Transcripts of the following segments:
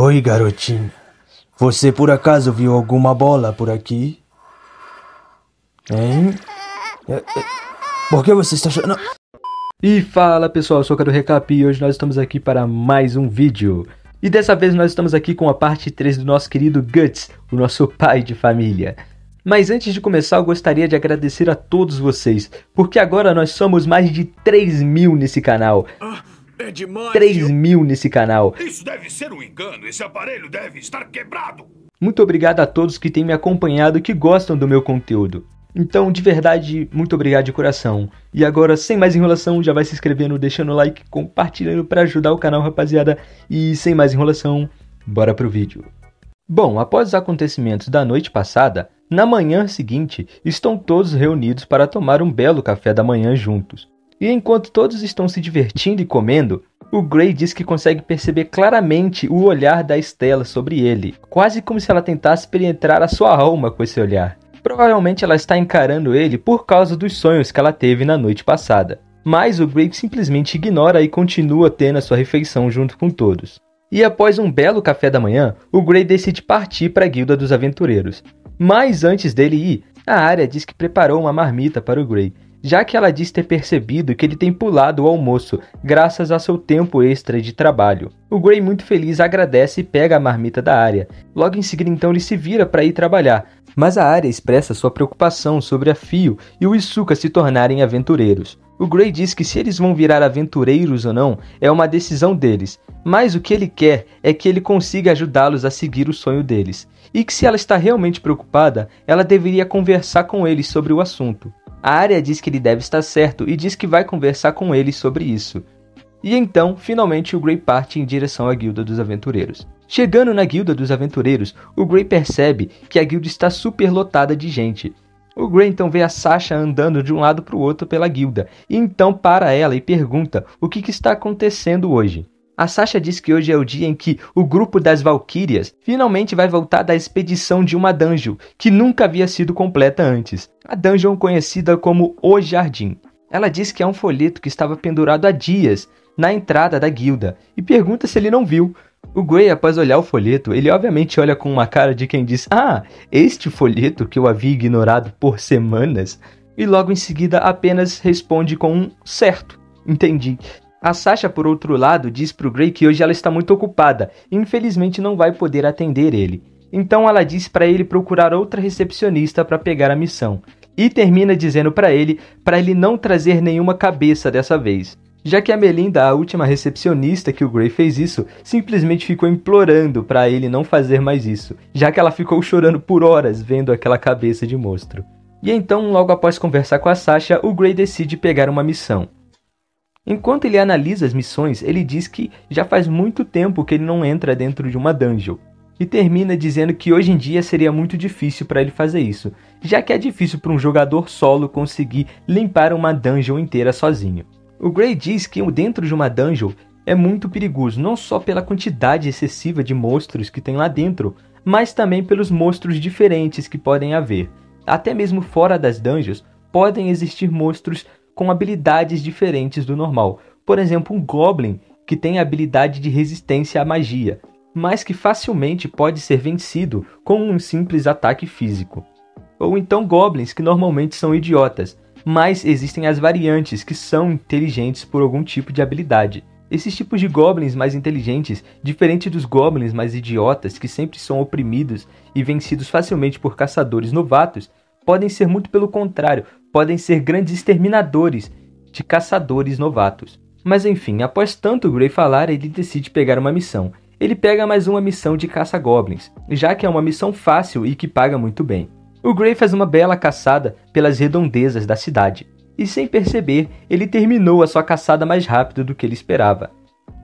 Oi, garotinho. Você por acaso viu alguma bola por aqui? Hein? Por que você está chorando? E fala pessoal, eu sou o Cadu Recap e hoje nós estamos aqui para mais um vídeo. E dessa vez nós estamos aqui com a parte 3 do nosso querido Guts, o nosso pai de família. Mas antes de começar eu gostaria de agradecer a todos vocês, porque agora nós somos mais de 3.000 nesse canal. É demais. 3.000 nesse canal. Isso deve ser um engano. Esse aparelho deve estar quebrado. Muito obrigado a todos que têm me acompanhado e que gostam do meu conteúdo. Então, de verdade, muito obrigado de coração. E agora, sem mais enrolação, já vai se inscrevendo, deixando o like, compartilhando para ajudar o canal, rapaziada. E sem mais enrolação, bora pro vídeo. Bom, após os acontecimentos da noite passada, na manhã seguinte, estão todos reunidos para tomar um belo café da manhã juntos. E enquanto todos estão se divertindo e comendo, o Gray diz que consegue perceber claramente o olhar da Stella sobre ele, quase como se ela tentasse penetrar a sua alma com esse olhar. Provavelmente ela está encarando ele por causa dos sonhos que ela teve na noite passada. Mas o Gray simplesmente ignora e continua tendo a sua refeição junto com todos. E após um belo café da manhã, o Gray decide partir para a Guilda dos Aventureiros. Mas antes dele ir, a Arya diz que preparou uma marmita para o Gray, já que ela diz ter percebido que ele tem pulado o almoço graças a seu tempo extra de trabalho. O Gray, muito feliz, agradece e pega a marmita da Arya. Logo em seguida, então, ele se vira para ir trabalhar, mas a Arya expressa sua preocupação sobre a Fio e o Hisoka se tornarem aventureiros. O Gray diz que se eles vão virar aventureiros ou não é uma decisão deles, mas o que ele quer é que ele consiga ajudá-los a seguir o sonho deles, e que se ela está realmente preocupada, ela deveria conversar com eles sobre o assunto. A Arya diz que ele deve estar certo e diz que vai conversar com eles sobre isso. E então, finalmente, o Gray parte em direção à Guilda dos Aventureiros. Chegando na Guilda dos Aventureiros, o Gray percebe que a guilda está super lotada de gente. O Gray então vê a Sasha andando de um lado para o outro pela guilda, e então para ela e pergunta o que está acontecendo hoje. A Sasha diz que hoje é o dia em que o grupo das Valquírias finalmente vai voltar da expedição de uma dungeon que nunca havia sido completa antes. A dungeon conhecida como O Jardim. Ela diz que é um folheto que estava pendurado há dias na entrada da guilda e pergunta se ele não viu. O Gray, após olhar o folheto, ele obviamente olha com uma cara de quem diz: "Ah, este folheto que eu havia ignorado por semanas?" E logo em seguida apenas responde com um certo, entendi. A Sasha, por outro lado, diz pro Gray que hoje ela está muito ocupada e infelizmente não vai poder atender ele. Então ela diz para ele procurar outra recepcionista para pegar a missão. E termina dizendo para ele não trazer nenhuma cabeça dessa vez. Já que a Melinda, a última recepcionista que o Gray fez isso, simplesmente ficou implorando para ele não fazer mais isso, já que ela ficou chorando por horas vendo aquela cabeça de monstro. E então, logo após conversar com a Sasha, o Gray decide pegar uma missão. Enquanto ele analisa as missões, ele diz que já faz muito tempo que ele não entra dentro de uma dungeon. E termina dizendo que hoje em dia seria muito difícil para ele fazer isso, já que é difícil para um jogador solo conseguir limpar uma dungeon inteira sozinho. O Gray diz que dentro de uma dungeon é muito perigoso, não só pela quantidade excessiva de monstros que tem lá dentro, mas também pelos monstros diferentes que podem haver. Até mesmo fora das dungeons, podem existir monstros com habilidades diferentes do normal. Por exemplo, um Goblin que tem a habilidade de resistência à magia, mas que facilmente pode ser vencido com um simples ataque físico. Ou então Goblins que normalmente são idiotas, mas existem as variantes que são inteligentes por algum tipo de habilidade. Esses tipos de Goblins mais inteligentes, diferente dos Goblins mais idiotas que sempre são oprimidos e vencidos facilmente por caçadores novatos, podem ser muito pelo contrário, podem ser grandes exterminadores de caçadores novatos. Mas enfim, após tanto o Gray falar, ele decide pegar uma missão. Ele pega mais uma missão de caça-goblins, já que é uma missão fácil e que paga muito bem. O Gray faz uma bela caçada pelas redondezas da cidade, e sem perceber, ele terminou a sua caçada mais rápido do que ele esperava.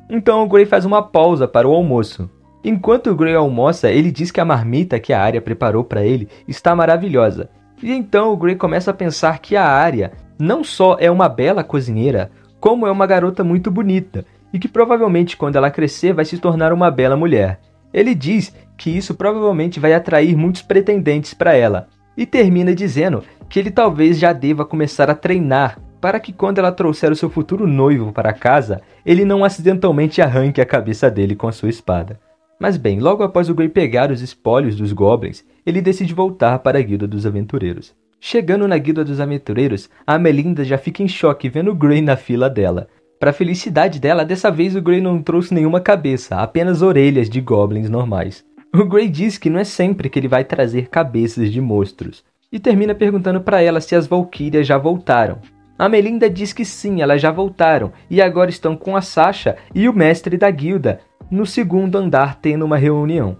Então o Gray faz uma pausa para o almoço. Enquanto o Gray almoça, ele diz que a marmita que a Arya preparou para ele está maravilhosa. E então o Gray começa a pensar que a Arya não só é uma bela cozinheira, como é uma garota muito bonita, e que provavelmente quando ela crescer vai se tornar uma bela mulher. Ele diz que isso provavelmente vai atrair muitos pretendentes para ela, e termina dizendo que ele talvez já deva começar a treinar para que quando ela trouxer o seu futuro noivo para casa, ele não acidentalmente arranque a cabeça dele com a sua espada. Mas bem, logo após o Gray pegar os espólios dos Goblins, ele decide voltar para a Guilda dos Aventureiros. Chegando na Guilda dos Aventureiros, a Melinda já fica em choque vendo o Gray na fila dela. Para a felicidade dela, dessa vez o Gray não trouxe nenhuma cabeça, apenas orelhas de Goblins normais. O Gray diz que não é sempre que ele vai trazer cabeças de monstros, e termina perguntando para ela se as Valquírias já voltaram. A Melinda diz que sim, elas já voltaram, e agora estão com a Sasha e o mestre da guilda, no segundo andar tendo uma reunião.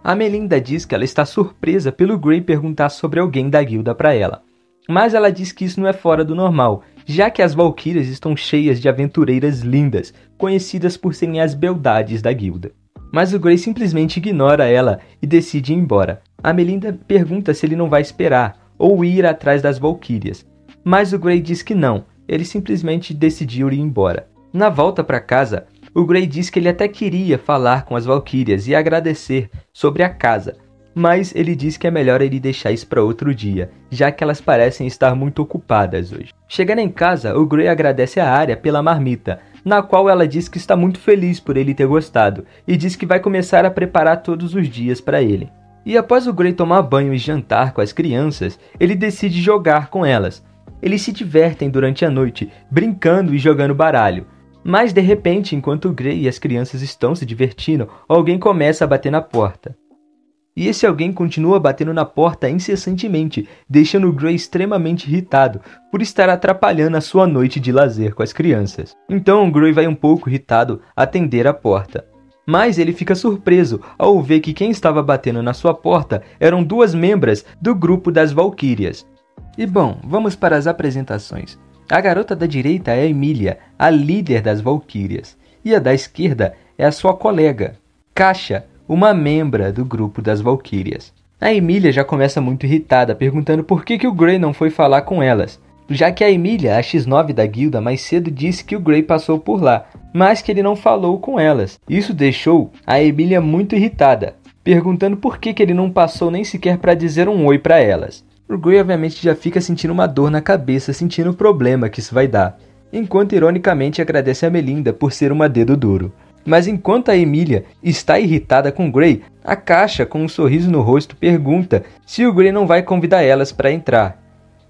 A Melinda diz que ela está surpresa pelo Gray perguntar sobre alguém da guilda para ela. Mas ela diz que isso não é fora do normal, já que as Valquírias estão cheias de aventureiras lindas, conhecidas por serem as beldades da guilda. Mas o Gray simplesmente ignora ela e decide ir embora. A Melinda pergunta se ele não vai esperar ou ir atrás das Valquírias. Mas o Gray diz que não, ele simplesmente decidiu ir embora. Na volta para casa, o Gray diz que ele até queria falar com as Valquírias e agradecer sobre a casa, mas ele diz que é melhor ele deixar isso para outro dia, já que elas parecem estar muito ocupadas hoje. Chegando em casa, o Gray agradece a Arya pela marmita, na qual ela diz que está muito feliz por ele ter gostado, e diz que vai começar a preparar todos os dias para ele. E após o Gray tomar banho e jantar com as crianças, ele decide jogar com elas. Eles se divertem durante a noite, brincando e jogando baralho. Mas de repente, enquanto o Gray e as crianças estão se divertindo, alguém começa a bater na porta. E esse alguém continua batendo na porta incessantemente, deixando o Gray extremamente irritado por estar atrapalhando a sua noite de lazer com as crianças. Então o Gray vai um pouco irritado atender a porta. Mas ele fica surpreso ao ver que quem estava batendo na sua porta eram duas membras do grupo das Valquírias. E bom, vamos para as apresentações. A garota da direita é a Emilia, a líder das Valquírias, e a da esquerda é a sua colega, Kasha, uma membra do grupo das Valquírias. A Emilia já começa muito irritada, perguntando por que o Gray não foi falar com elas, já que a Emilia, a X9 da guilda, mais cedo disse que o Gray passou por lá, mas que ele não falou com elas. Isso deixou a Emilia muito irritada, perguntando por que ele não passou nem sequer para dizer um oi para elas. O Gray obviamente já fica sentindo uma dor na cabeça, sentindo o problema que isso vai dar, enquanto ironicamente agradece a Melinda por ser uma dedo duro. Mas enquanto a Emilia está irritada com o Gray, a Kasha, com um sorriso no rosto, pergunta se o Gray não vai convidar elas para entrar,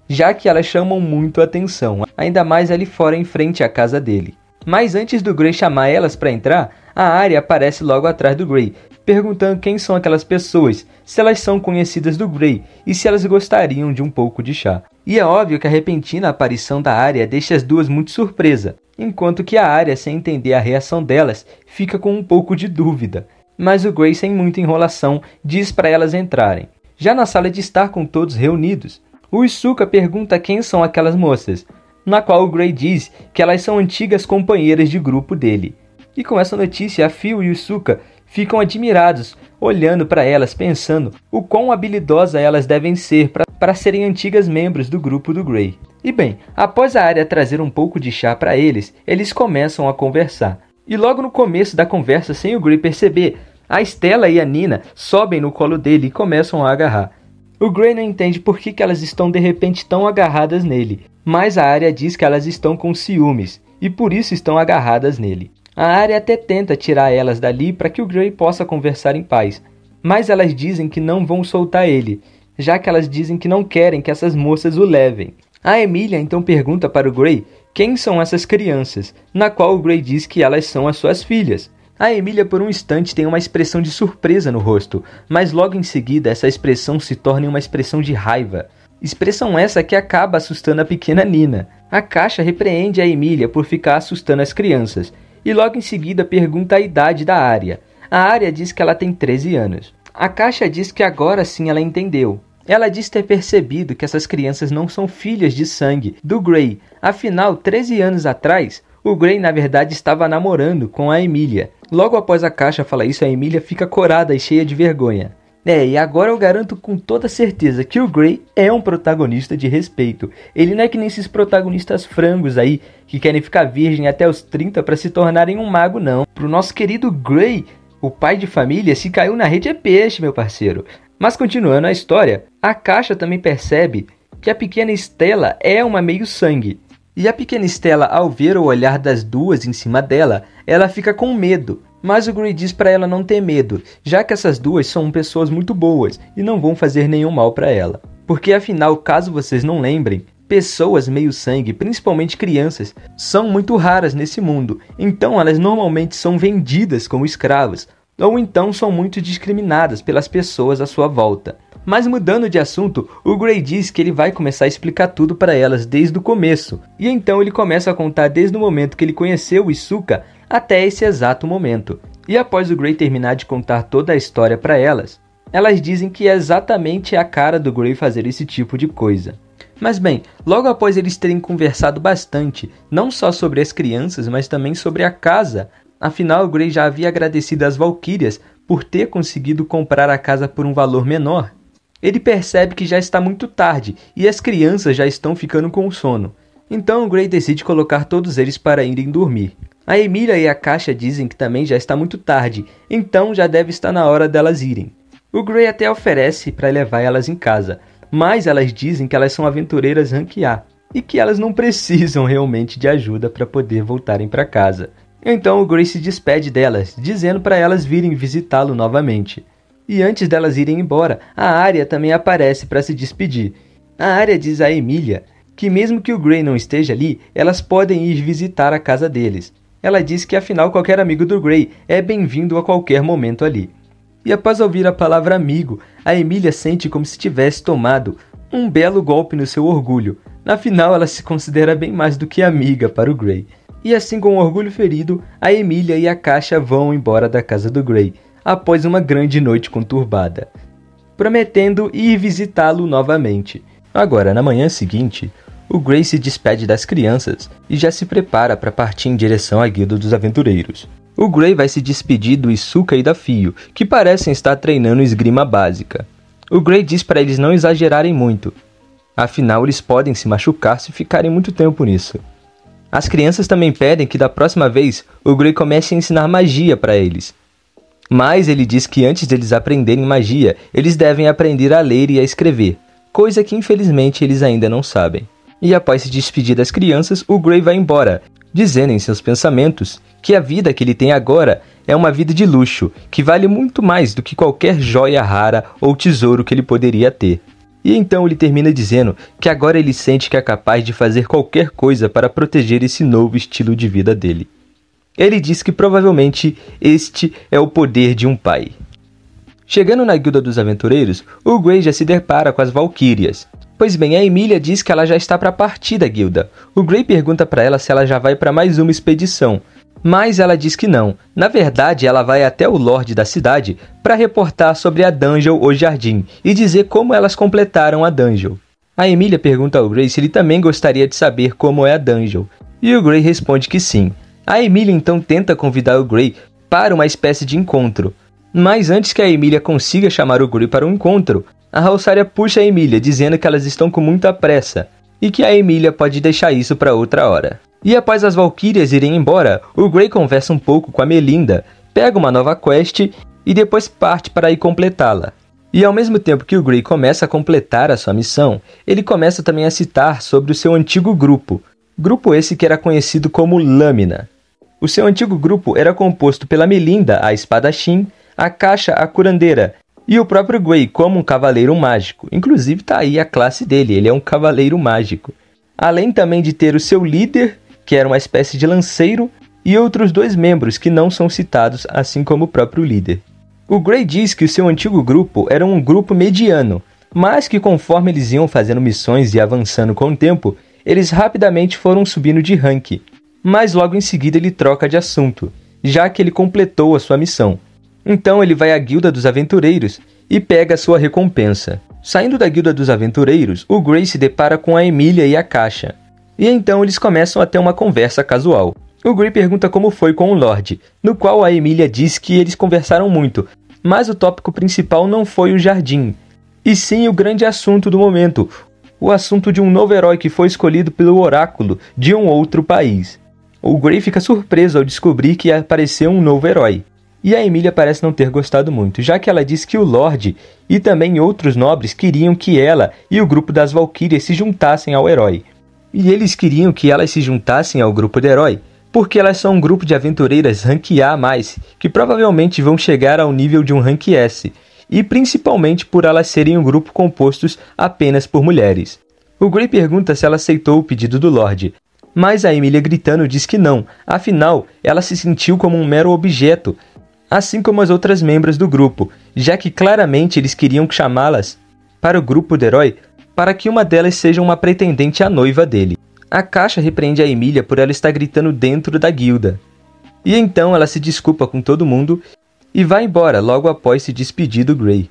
já que elas chamam muito a atenção, ainda mais ali fora em frente à casa dele. Mas antes do Gray chamar elas para entrar, a Arya aparece logo atrás do Gray, perguntando quem são aquelas pessoas, se elas são conhecidas do Gray e se elas gostariam de um pouco de chá. E é óbvio que a repentina aparição da Arya deixa as duas muito surpresa, enquanto que a Arya, sem entender a reação delas, fica com um pouco de dúvida. Mas o Gray, sem muita enrolação, diz para elas entrarem. Já na sala de estar com todos reunidos, o Isuka pergunta quem são aquelas moças, na qual o Gray diz que elas são antigas companheiras de grupo dele. E com essa notícia, a Phil e o Isuka ficam admirados, olhando para elas, pensando o quão habilidosas elas devem ser para serem antigas membros do grupo do Gray. E bem, após a Arya trazer um pouco de chá para eles, eles começam a conversar. E logo no começo da conversa, sem o Gray perceber, a Stella e a Nina sobem no colo dele e começam a agarrar. O Gray não entende por que elas estão de repente tão agarradas nele, mas a Arya diz que elas estão com ciúmes e por isso estão agarradas nele. A Arya até tenta tirar elas dali para que o Gray possa conversar em paz, mas elas dizem que não vão soltar ele, já que elas dizem que não querem que essas moças o levem. A Emilia então pergunta para o Gray quem são essas crianças, na qual o Gray diz que elas são as suas filhas. A Emilia por um instante tem uma expressão de surpresa no rosto, mas logo em seguida essa expressão se torna em uma expressão de raiva. Expressão essa que acaba assustando a pequena Nina. A Kasha repreende a Emilia por ficar assustando as crianças, e logo em seguida pergunta a idade da Arya. A Arya diz que ela tem 13 anos. A Kasha diz que agora sim ela entendeu. Ela diz ter percebido que essas crianças não são filhas de sangue do Gray. Afinal, 13 anos atrás, o Gray na verdade estava namorando com a Emilia. Logo após a Kasha falar isso, a Emilia fica corada e cheia de vergonha. E agora eu garanto com toda certeza que o Gray é um protagonista de respeito. Ele não é que nem esses protagonistas frangos aí, que querem ficar virgem até os 30 para se tornarem um mago, não. Pro nosso querido Gray, o pai de família, se caiu na rede é peixe, meu parceiro. Mas continuando a história, a Kasha também percebe que a pequena Stella é uma meio-sangue. E a pequena Stella, ao ver o olhar das duas em cima dela, ela fica com medo. Mas o Gray diz para ela não ter medo, já que essas duas são pessoas muito boas e não vão fazer nenhum mal para ela. Porque afinal, caso vocês não lembrem, pessoas meio-sangue, principalmente crianças, são muito raras nesse mundo, então elas normalmente são vendidas como escravas, ou então são muito discriminadas pelas pessoas à sua volta. Mas mudando de assunto, o Gray diz que ele vai começar a explicar tudo para elas desde o começo, e então ele começa a contar desde o momento que ele conheceu o Isuka até esse exato momento. E após o Gray terminar de contar toda a história para elas, elas dizem que é exatamente a cara do Gray fazer esse tipo de coisa. Mas bem, logo após eles terem conversado bastante, não só sobre as crianças, mas também sobre a casa, afinal o Gray já havia agradecido às Valquírias por ter conseguido comprar a casa por um valor menor, ele percebe que já está muito tarde e as crianças já estão ficando com sono. Então o Gray decide colocar todos eles para irem dormir. A Emília e a Kasia dizem que também já está muito tarde, então já deve estar na hora delas irem. O Gray até oferece para levar elas em casa, mas elas dizem que elas são aventureiras rank A e que elas não precisam realmente de ajuda para poder voltarem para casa. Então o Gray se despede delas, dizendo para elas virem visitá-lo novamente. E antes delas irem embora, a Arya também aparece para se despedir. A Arya diz a Emília que mesmo que o Gray não esteja ali, elas podem ir visitar a casa deles. Ela diz que afinal qualquer amigo do Gray é bem-vindo a qualquer momento ali. E após ouvir a palavra amigo, a Emília sente como se tivesse tomado um belo golpe no seu orgulho. Afinal, ela se considera bem mais do que amiga para o Gray. E assim com o orgulho ferido, a Emília e a Kasia vão embora da casa do Gray, após uma grande noite conturbada, prometendo ir visitá-lo novamente. Agora, na manhã seguinte, o Gray se despede das crianças e já se prepara para partir em direção à Guilda dos Aventureiros. O Gray vai se despedir do Isuka e da Fio, que parecem estar treinando esgrima básica. O Gray diz para eles não exagerarem muito, afinal eles podem se machucar se ficarem muito tempo nisso. As crianças também pedem que da próxima vez o Gray comece a ensinar magia para eles. Mas ele diz que antes deles aprenderem magia, eles devem aprender a ler e a escrever, coisa que infelizmente eles ainda não sabem. E após se despedir das crianças, o Gray vai embora, dizendo em seus pensamentos que a vida que ele tem agora é uma vida de luxo, que vale muito mais do que qualquer joia rara ou tesouro que ele poderia ter. E então ele termina dizendo que agora ele sente que é capaz de fazer qualquer coisa para proteger esse novo estilo de vida dele. Ele diz que provavelmente este é o poder de um pai. Chegando na Guilda dos Aventureiros, o Gray já se depara com as Valquírias. Pois bem, a Emília diz que ela já está para partir da guilda. O Gray pergunta para ela se ela já vai para mais uma expedição, mas ela diz que não. Na verdade, ela vai até o Lorde da cidade para reportar sobre a Dungeon ou Jardim e dizer como elas completaram a Dungeon. A Emília pergunta ao Gray se ele também gostaria de saber como é a Dungeon, e o Gray responde que sim. A Emília então tenta convidar o Gray para uma espécie de encontro, mas antes que a Emília consiga chamar o Gray para um encontro, a Halsária puxa a Emília, dizendo que elas estão com muita pressa e que a Emília pode deixar isso para outra hora. E após as Valquírias irem embora, o Gray conversa um pouco com a Melinda, pega uma nova quest e depois parte para ir completá-la. E ao mesmo tempo que o Gray começa a completar a sua missão, ele começa também a citar sobre o seu antigo grupo esse que era conhecido como Lâmina. O seu antigo grupo era composto pela Melinda, a espadachim, a Kasia, a curandeira, e o próprio Gray como um cavaleiro mágico. Inclusive está aí a classe dele, ele é um cavaleiro mágico. Além também de ter o seu líder, que era uma espécie de lanceiro, e outros 2 membros que não são citados, assim como o próprio líder. O Gray diz que o seu antigo grupo era um grupo mediano, mas que conforme eles iam fazendo missões e avançando com o tempo, eles rapidamente foram subindo de rank. Mas logo em seguida ele troca de assunto, já que ele completou a sua missão. Então ele vai à Guilda dos Aventureiros e pega a sua recompensa. Saindo da Guilda dos Aventureiros, o Gray se depara com a Emília e a Kasia. E então eles começam a ter uma conversa casual. O Gray pergunta como foi com o Lorde, no qual a Emília diz que eles conversaram muito, mas o tópico principal não foi o jardim, e sim o grande assunto do momento, o assunto de um novo herói que foi escolhido pelo oráculo de um outro país. O Gray fica surpreso ao descobrir que apareceu um novo herói. E a Emília parece não ter gostado muito, já que ela diz que o Lorde e também outros nobres queriam que ela e o grupo das Valquírias se juntassem ao herói. E eles queriam que elas se juntassem ao grupo do herói porque elas são um grupo de aventureiras Rank A+, que provavelmente vão chegar ao nível de um Rank S, e principalmente por elas serem um grupo composto apenas por mulheres. O Gray pergunta se ela aceitou o pedido do Lorde, mas a Emilia gritando diz que não, afinal, ela se sentiu como um mero objeto, assim como as outras membros do grupo, já que claramente eles queriam chamá-las para o grupo do herói para que uma delas seja uma pretendente à noiva dele. A Caixa repreende a Emilia por ela estar gritando dentro da guilda. E então ela se desculpa com todo mundo e vai embora logo após se despedir do Gray.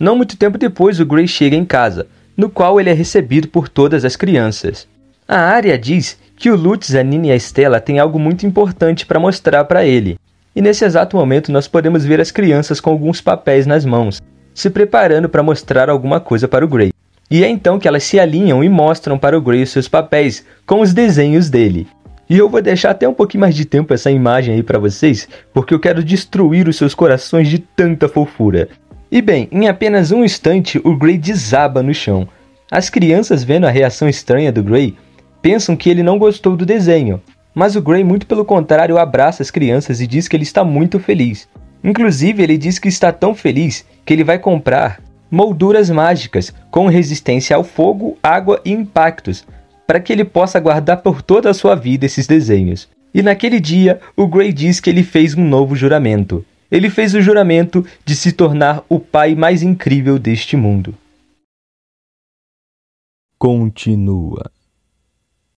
Não muito tempo depois, o Gray chega em casa, no qual ele é recebido por todas as crianças. A Arya diz que o Lutz, a Nina e a Stella têm algo muito importante para mostrar para ele. E nesse exato momento nós podemos ver as crianças com alguns papéis nas mãos, se preparando para mostrar alguma coisa para o Gray. E é então que elas se alinham e mostram para o Gray os seus papéis com os desenhos dele. E eu vou deixar até um pouquinho mais de tempo essa imagem aí para vocês, porque eu quero destruir os seus corações de tanta fofura. E bem, em apenas um instante o Gray desaba no chão. As crianças, vendo a reação estranha do Gray, pensam que ele não gostou do desenho, mas o Gray, muito pelo contrário, abraça as crianças e diz que ele está muito feliz. Inclusive, ele diz que está tão feliz que ele vai comprar molduras mágicas com resistência ao fogo, água e impactos, para que ele possa guardar por toda a sua vida esses desenhos. E naquele dia, o Gray diz que ele fez um novo juramento. Ele fez o juramento de se tornar o pai mais incrível deste mundo. Continua.